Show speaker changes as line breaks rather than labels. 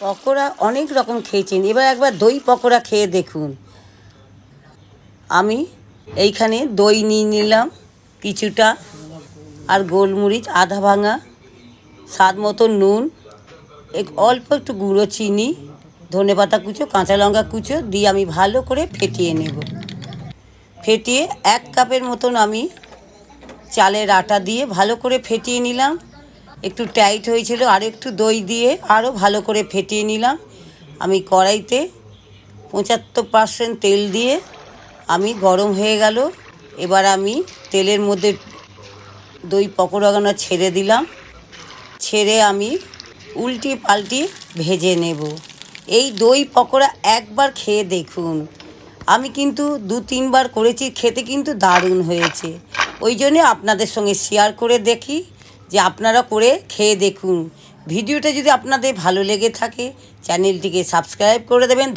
পকোড়া অনেক রকম খেয়েছেন, এবার একবার দই পকোড়া খেয়ে দেখুন। আমি এইখানে দই নিয়ে নিলাম কিছুটা, আর গোলমরিচ আধা ভাঙা, স্বাদ মতো নুন, অল্প একটু গুঁড়ো চিনি, ধনেপাতা কুচো, কাঁচা লঙ্কা কুচো দিয়ে আমি ভালো করে ফেটিয়ে নেব। ফেটিয়ে 1 কাপের মতন আমি চালের আটা দিয়ে ভালো করে ফেটিয়ে নিলাম। একটু টাইট হয়েছিল, আর একটু দই দিয়ে আরও ভালো করে ফেটিয়ে নিলাম। আমি কড়াইতে 75% তেল দিয়ে আমি গরম হয়ে গেল। এবার আমি তেলের মধ্যে দই পকোড়াগুলো ছেড়ে দিলাম। ছেড়ে আমি উল্টিয়ে পাল্টিয়ে ভেজে নেব। এই দই পকোড়া একবার খেয়ে দেখুন। আমি কিন্তু 2-3 বার করেছি, খেতে কিন্তু দারুণ হয়েছে। ওই জন্যে আপনাদের সঙ্গে শেয়ার করে দেখি যে আপনারা করে খেয়ে দেখুন। ভিডিওটা যদি আপনাদের ভালো লেগে থাকে চ্যানেলটিকে সাবস্ক্রাইব করে দেবেন।